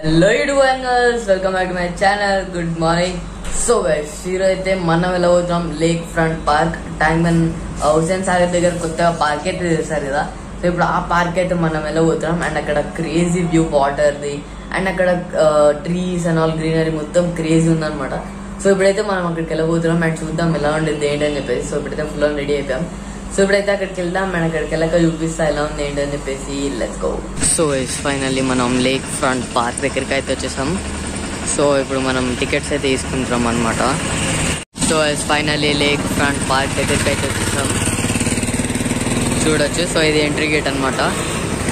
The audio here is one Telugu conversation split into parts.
Hello everyone, welcome back to my channel. Good morning. So guys, అయితే మనం ఎలా పోతున్నాం లేక్ ఫ్రంట్ పార్క్ ట్యాంక్మన్ హుసేన్ సాగర్ దగ్గర కొత్తగా పార్క్ అయితే చేశారు కదా. సో ఇప్పుడు ఆ పార్క్ అయితే మనం ఎలా పోతున్నాం అండ్ అక్కడ క్రేజీ వ్యూ వాటర్ది అండ్ అక్కడ ట్రీస్ అండ్ ఆల్ గ్రీనరీ మొత్తం క్రేజీ ఉందన్నమాట. సో ఇప్పుడైతే మనం అక్కడికి వెళ్ళబోతున్నాం అండ్ చూద్దాం ఎలా ఉండేది ఏంటి అని చెప్పేసి. సో ఇప్పుడైతే ఫుల్ రెడీ అయిపోయాం. సో ఇప్పుడైతే అక్కడికి వెళ్దాం అండ్ అక్కడికి వెళ్ళక చూపిస్తా ఎలా ఉంది ఏంటి అని చెప్పేసి. Let's go. సో ఫైనల్లీ మనం లేక్ ఫ్రంట్ పార్క్ దగ్గరికి అయితే వచ్చేసాం. సో ఇప్పుడు మనం టికెట్స్ అయితే తీసుకుంటాం అనమాట. So finally lake front park దగ్గరికి అయితే వచ్చేసాం చూడొచ్చు. సో ఇది ఎంట్రీ గేట్ అనమాట.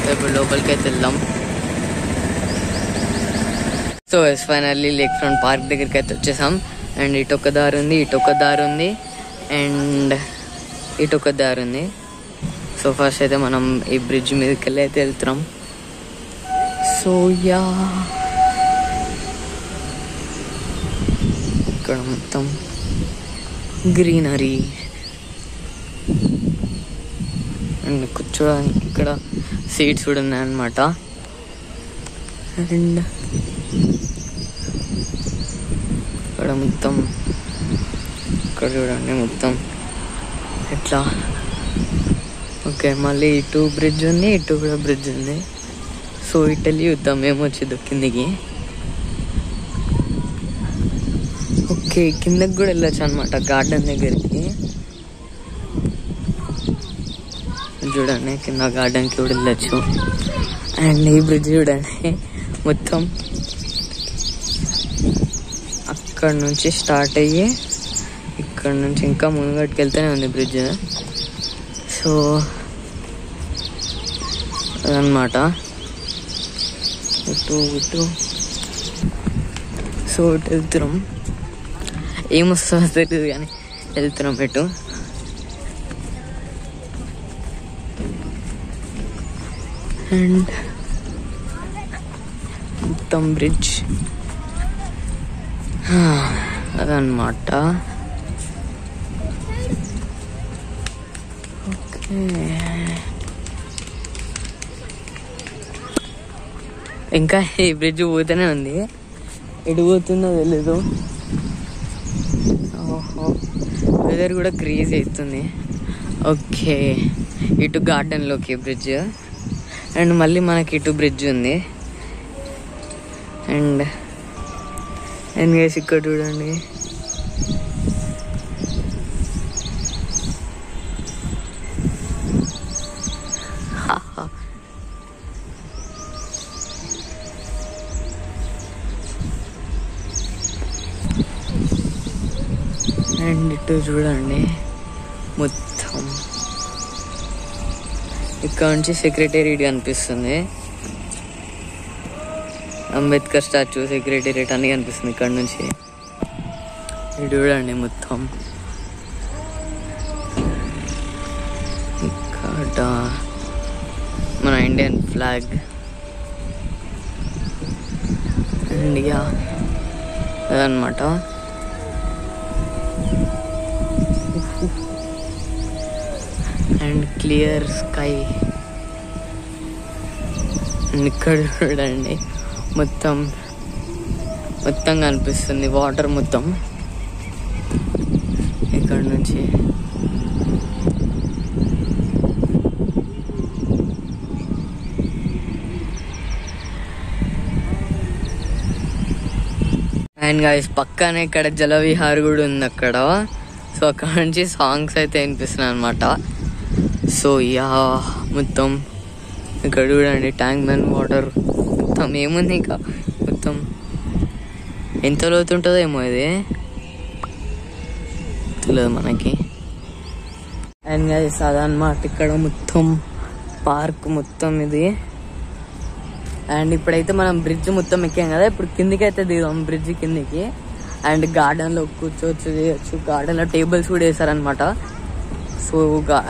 సో ఇప్పుడు లోపలికి అయితే వెళ్దాం. So finally lake front park దగ్గరికి అయితే వచ్చేసాం అండ్ ఇటొక దారి ఉంది, ఇటొక దారి ఉంది అండ్ ఇటొక దారి ఉంది. సో ఫస్ట్ అయితే మనం ఈ బ్రిడ్జ్ మీదకి వెళ్ళి అయితే వెళ్తున్నాం. సో యా ఇక్కడ మొత్తం గ్రీనరీ అండ్ కూర్చోడానికి ఇక్కడ సీట్స్ కూడా ఉన్నాయన్నమాట. అండ్ ఇక్కడ మొత్తం ఇక్కడ చూడండి మొత్తం ఎట్లా. ఓకే, మళ్ళీ ఇటు బ్రిడ్జ్ ఉంది, ఇటు కూడా బ్రిడ్జ్ ఉంది. సో ఇటు వెళ్ళి చూద్దాం ఏమొచ్చిందో కిందికి. ఓకే, కిందకి కూడా వెళ్ళొచ్చు అనమాట గార్డెన్ దగ్గరికి. చూడండి కింద గార్డెన్కి కూడా వెళ్ళొచ్చు. అండ్ ఈ బ్రిడ్జ్ చూడండి మొత్తం అక్కడ నుంచి స్టార్ట్ అయ్యి ఇక్కడ నుంచి ఇంకా ముంగటికి వెళ్తూనే ఉంది బ్రిడ్జ్. సో అదనమాట ఇటు ఇటు. సో ఇటు వెళ్తున్నాం, ఏమొస్తుందో తెలియదు కానీ వెళ్తున్నాం ఇటు. అండ్ మొత్తం బ్రిడ్జ్ అదనమాట. ఓకే, ఇంకా ఈ బ్రిడ్జ్ పోతూనే ఉంది, ఎటు పోతుందో తెలీదు. ఓహో, వెదర్ కూడా క్రేజీ అవుతుంది. ఓకే, ఇటు గార్డెన్లోకి బ్రిడ్జ్ అండ్ మళ్ళీ మనకి ఇటు బ్రిడ్జ్ ఉంది. అండ్ గైస్ ఇక్కడ చూడండి అండ్ ఇటు చూడండి మొత్తం ఇక్కడ నుంచి సెక్రటేరియట్ కనిపిస్తుంది, అంబేద్కర్ స్టాచ్యూ, సెక్రటేరియట్ అని కనిపిస్తుంది ఇక్కడ నుంచి. ఇటు చూడండి మొత్తం ఇక్కడ మన ఇండియన్ ఫ్లాగ్. ఇండియా అదనమాట. And clear sky. ఇక్కడ చూడండి మొత్తం మొత్తం కనిపిస్తుంది వాటర్ మొత్తం ఇక్కడ నుంచి. అండ్ గైస్ పక్కనే ఇక్కడ జలవిహార్ కూడా ఉంది అక్కడ. సో అక్కడ నుంచి సాంగ్స్ అయితే వినిపిస్తున్నాయి అనమాట. సో యా మొత్తం ఇక్కడ చూడండి ట్యాంక్మన్ వాటర్ మొత్తం ఏముంది ఇంకా మొత్తం ఎంత లోతుంటుందో ఏమో ఇది తెలియదు మనకి. అండ్ గైస్ అదనమాట ఇక్కడ మొత్తం పార్క్ మొత్తం ఇది. అండ్ ఇప్పుడైతే మనం బ్రిడ్జ్ మొత్తం ఎక్కాం కదా, ఇప్పుడు కిందికి అయితే దిగాం బ్రిడ్జ్ కిందికి. అండ్ గార్డెన్లో కూర్చోవచ్చు, చేయొచ్చు. గార్డెన్లో టేబుల్స్ కూడా వేసారనమాట. సో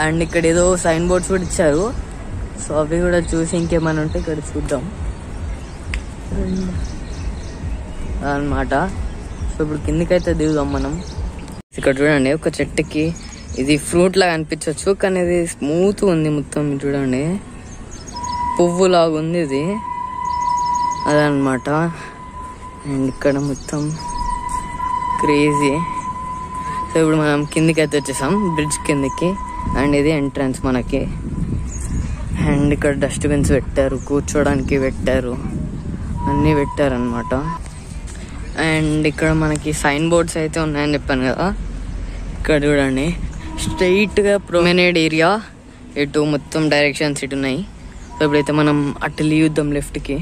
అండ్ ఇక్కడ ఏదో సైన్ బోర్డ్స్ కూడా ఇచ్చారు. సో అవి కూడా చూసి ఇంకేమైనా ఉంటే ఇక్కడ చూద్దాం అనమాట. సో ఇప్పుడు కిందికైతే దిగుదాం మనం. ఇక్కడ చూడండి ఒక చెట్టుకి ఇది ఫ్రూట్ లాగా అనిపించవచ్చు కానీ ఇది స్మూత్ ఉంది మొత్తం. చూడండి పువ్వు లాగా ఉంది ఇది. అదనమాట. అండ్ ఇక్కడ మొత్తం క్రేజీ. సో ఇప్పుడు మనం కిందికి అయితే వచ్చేసాం, బ్రిడ్జ్ కిందికి. అండ్ ఇది ఎంట్రన్స్ మనకి. అండ్ ఇక్కడ డస్ట్బిన్స్ పెట్టారు, కూర్చోడానికి పెట్టారు, అన్నీ పెట్టారనమాట. అండ్ ఇక్కడ మనకి సైన్ బోర్డ్స్ అయితే ఉన్నాయని చెప్పాను కదా. ఇక్కడ చూడండి, స్ట్రైట్గా ప్రొమెనేడ్ ఏరియా, ఇటు మొత్తం డైరెక్షన్స్ ఇటు ఉన్నాయి. సో ఇప్పుడైతే మనం అటు లీవుద్దాం లెఫ్ట్కి.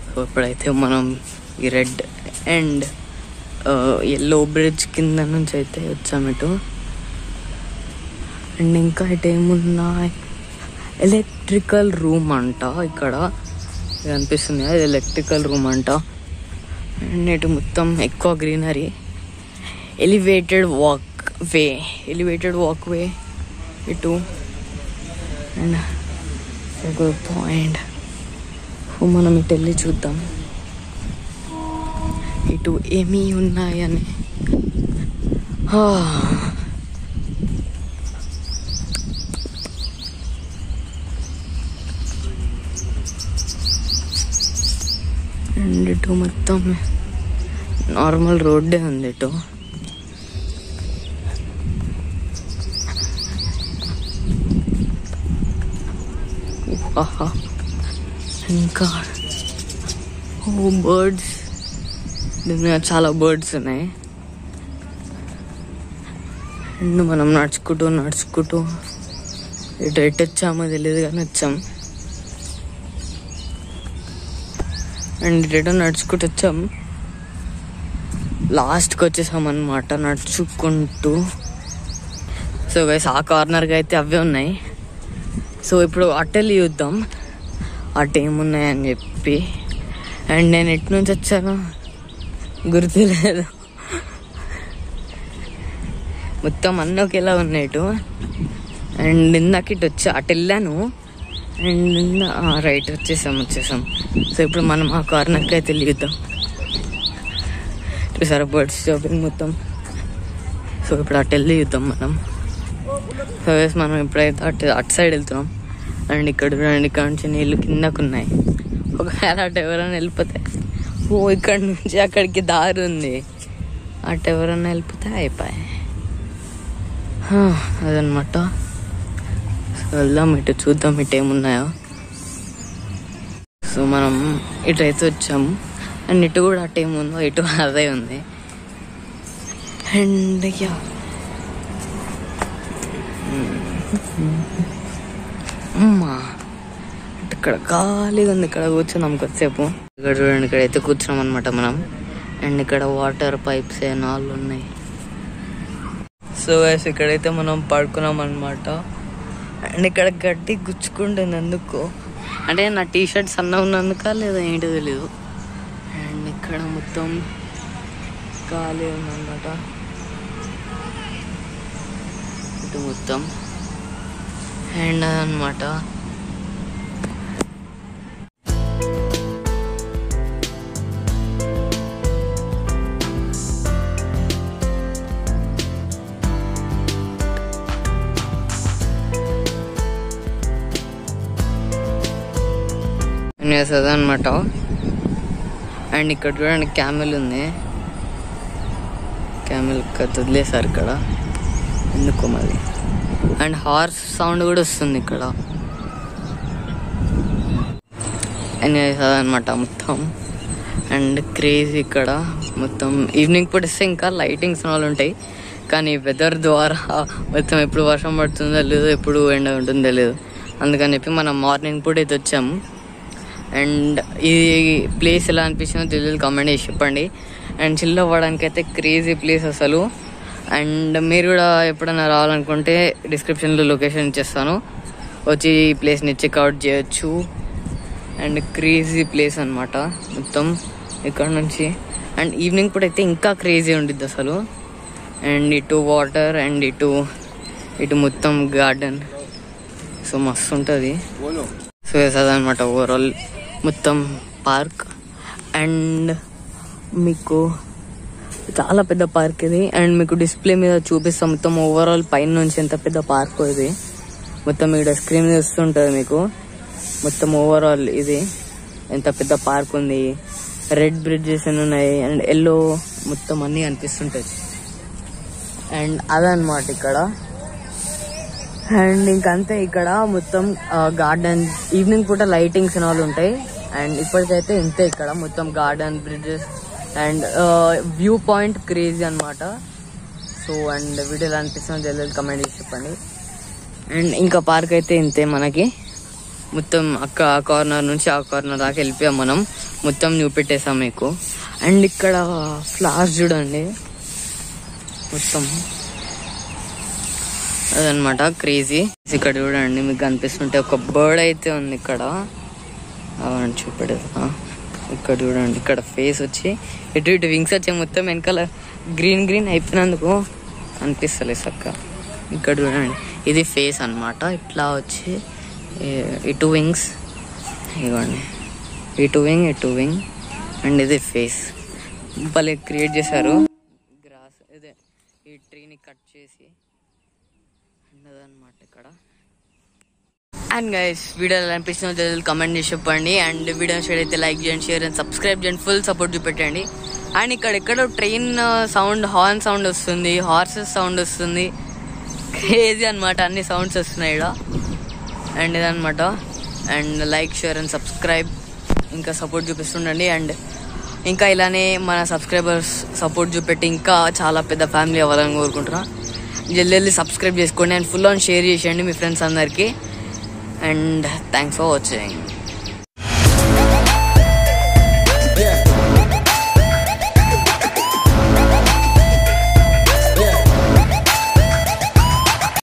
సో ఇప్పుడైతే మనం ఈ రెడ్ అండ్ ఎల్లో బ్రిడ్జ్ కింద నుంచి అయితే వచ్చాము ఇటు. అండ్ ఇంకా ఇటు ఏమున్నాయి, ఎలక్ట్రికల్ రూమ్ అంట. ఇక్కడ కనిపిస్తుంది అది ఎలక్ట్రికల్ రూమ్ అంట. అండ్ ఇటు మొత్తం ఎక్కువ గ్రీనరీ. ఎలివేటెడ్ వాక్ వే ఇటు. And good point. మనం ఇటు వెళ్ళి చూద్దాం ఇటు ఏమీ ఉన్నాయని. అండ్ ఇటు మొత్తం నార్మల్ రోడ్డే ఉంది ఇటు. ఇంకా బర్డ్స్, చాలా బర్డ్స్ ఉన్నాయి. అండ్ మనం నడుచుకుంటూ ఇటు వచ్చామో తెలియదు కానీ వచ్చాం. అండ్ ఇటు నడుచుకుంటూ వచ్చాం, లాస్ట్కి వచ్చేసాం అన్నమాట నడుచుకుంటూ. సో గైస్ ఆ కార్నర్కి అయితే అవే ఉన్నాయి. సో ఇప్పుడు అటెళ్ళి చూద్దాం అటు ఏమున్నాయని చెప్పి. అండ్ నేను ఎటు నుంచి వచ్చానో గుర్తులేదు, మొత్తం అన్నీ ఒకేలా ఉన్నాయి ఇటు. అండ్ ఇందాక ఇటు వచ్చి అటు వెళ్ళాను. అండ్ రైట్ వచ్చేసాం. సో ఇప్పుడు మనం ఆ కార్నర్కి అయితే వెళ్ళిద్దాం. సరే బర్డ్స్ షాపింగ్ మొత్తం. సో ఇప్పుడు అటు వెళ్ళి చూద్దాం మనం. సో మనం ఇప్పుడైతే అటు సైడ్ వెళ్తున్నాం. అండ్ ఇక్కడ చూడండి, ఇక్కడ నుంచి నీళ్ళు కిందకు ఉన్నాయి. ఒకవేళ అటు ఎవరైనా వెళ్ళిపోతే, ఇక్కడ నుంచి అక్కడికి దారి ఉంది, అటు ఎవరైనా వెళ్ళిపోతే అయిపోయాయి. అదనమాట. సో వెళ్దాం, ఇటు చూద్దాం ఇటు ఏమున్నాయో. సో మనం ఇటు అయితే వచ్చాము. అండ్ ఇటు కూడా అటు ఏముందో ఇటు అదే ఉంది. అండ్ అమ్మా ఇక్కడ ఖాళీగా ఉంది, ఇక్కడ కూర్చున్నాం కొద్దిసేపు. ఇక్కడ చూడండి, ఇక్కడైతే కూర్చున్నాం అనమాట మనం. అండ్ ఇక్కడ వాటర్ పైప్స్ నాలుగు ఉన్నాయి. సో గైస్ ఇక్కడైతే మనం పడుకున్నాం అనమాట. అండ్ ఇక్కడ గడ్డి గుచ్చుకుంటుంది ఎందుకు అంటే నా టీషర్ట్ సన్న ఉన్నందుక లేదా ఏంటో తెలీదు. అండ్ ఇక్కడ మొత్తం ఖాళీ ఉందన్నమాట ఇటు మొత్తం. అండ్ అదనమాట. అదనమాట. అండ్ ఇక్కడ చూడండి క్యామెల్ ఉంది, క్యామెల్ వదిలేసారు ఇక్కడ ఎందుకో మరి. అండ్ హార్స్ సౌండ్ కూడా వస్తుంది ఇక్కడ. అదనమాట మొత్తం. అండ్ క్రేజీ ఇక్కడ మొత్తం. ఈవినింగ్ పూట వస్తే ఇంకా లైటింగ్స్ వాళ్ళు ఉంటాయి, కానీ వెదర్ ద్వారా మొత్తం ఎప్పుడు వర్షం పడుతుందో లేదు, ఎప్పుడు ఎండ ఉంటుందో లేదు. అందుకని చెప్పి మనం మార్నింగ్ పూట అయితే వచ్చాము. అండ్ ఈ ప్లేస్ ఎలా అనిపించిందో తెలియదు, కామెంట్ చేసి చెప్పండి. అండ్ చిల్ అవ్వడానికి అయితే క్రేజీ ప్లేస్ అసలు. అండ్ మీరు కూడా ఎప్పుడైనా రావాలనుకుంటే డిస్క్రిప్షన్లో లొకేషన్ ఇచ్చేస్తాను, వచ్చి ఈ ప్లేస్ని చెక్అవుట్ చేయొచ్చు. అండ్ క్రేజీ ప్లేస్ అనమాట మొత్తం ఇక్కడ నుంచి. అండ్ ఈవినింగ్ పూట అయితే ఇంకా క్రేజీ ఉండిద్ది అసలు. అండ్ ఇటు వాటర్ అండ్ ఇటు మొత్తం గార్డెన్. సో మస్తు ఉంటుంది. సో అదనమాట ఓవరాల్ మొత్తం పార్క్. అండ్ మీకు చాలా పెద్ద పార్క్ ఇది. అండ్ మీకు డిస్ప్లే మీద చూపిస్తాం మొత్తం ఓవరాల్ పైన నుంచి ఎంత పెద్ద పార్క్ ఇది. మొత్తం ఇక్కడ స్క్రీన్ వస్తుంటుంది మీకు మొత్తం ఓవరాల్ ఇది. ఎంత పెద్ద పార్క్ ఉంది, రెడ్ బ్రిడ్జెస్ అని ఉన్నాయి అండ్ ఎల్లో మొత్తం అన్నీ అనిపిస్తుంటాయి. అండ్ అదనమాట ఇక్కడ. అండ్ ఇంకంతే ఇక్కడ మొత్తం గార్డెన్, ఈవినింగ్ పూట లైటింగ్స్ అని వాళ్ళు ఉంటాయి. అండ్ ఇప్పటికైతే ఇంతే ఇక్కడ మొత్తం garden, bridges and view point crazy అనమాట. సో అండ్ వీడియోలో అనిపిస్తుంది జల్దీ కమెంట్ చేసి చెప్పండి. అండ్ ఇంకా పార్క్ అయితే ఇంతే మనకి. మొత్తం ఆ కార్నర్ నుంచి ఆ కార్నర్ దాకా వెళ్ళిపోయాం మనం, మొత్తం చూపెట్టేసాం మీకు. అండ్ ఇక్కడ ఫ్లవర్స్ చూడండి మొత్తం, అదనమాట క్రేజీ. ఇక్కడ చూడండి మీకు కనిపిస్తుంటే ఒక బర్డ్ అయితే ఉంది ఇక్కడ, చూపెడతా. ఇక్కడ చూడండి, ఇక్కడ ఫేస్ వచ్చి ఇటు ఇటు వింగ్స్ వచ్చాయి, మొత్తం వెనకాల గ్రీన్ గ్రీన్ అయిపోయినందుకు అనిపిస్తలేదు చక్క. ఇక్కడ చూడండి ఇది ఫేస్ అనమాట, ఇట్లా వచ్చి ఇటు వింగ్స్, ఇవ్వండి ఇటు వింగ్ అండ్ ఇది ఫేస్. భలే క్రియేట్ చేశారు గ్రాస్, ఇదే ఈ ట్రీని కట్ చేసి అన్నదన్నమాట ఇక్కడ. అండ్ గైస్ వీడియో ఎలా అనిపిస్తుందో కమెంట్ చేసి చెప్పండి. అండ్ వీడియో షేర్ అయితే లైక్ చేయండి, షేర్ అండ్ సబ్స్క్రైబ్ చేయండి, ఫుల్ సపోర్ట్ చూపెట్టండి. అండ్ ఇక్కడ ఎక్కడో ట్రైన్ సౌండ్, హార్న్ సౌండ్ వస్తుంది, హార్సెస్ సౌండ్ వస్తుంది, క్రేజీ అనమాట, అన్ని సౌండ్స్ వస్తున్నాయి ఇక్కడ. అండ్ ఇదనమాట. And like, share and subscribe, ఇంకా సపోర్ట్ చూపిస్తుండండి. అండ్ ఇంకా ఇలానే మన సబ్స్క్రైబర్స్ సపోర్ట్ చూపెట్టి ఇంకా చాలా పెద్ద ఫ్యామిలీ అవ్వాలని కోరుకుంటున్నా. జల్దీ సబ్స్క్రైబ్ చేసుకోండి అండ్ ఫుల్ ఆన్ షేర్ చేసేయండి మీ ఫ్రెండ్స్ అందరికీ. And thanks for watching.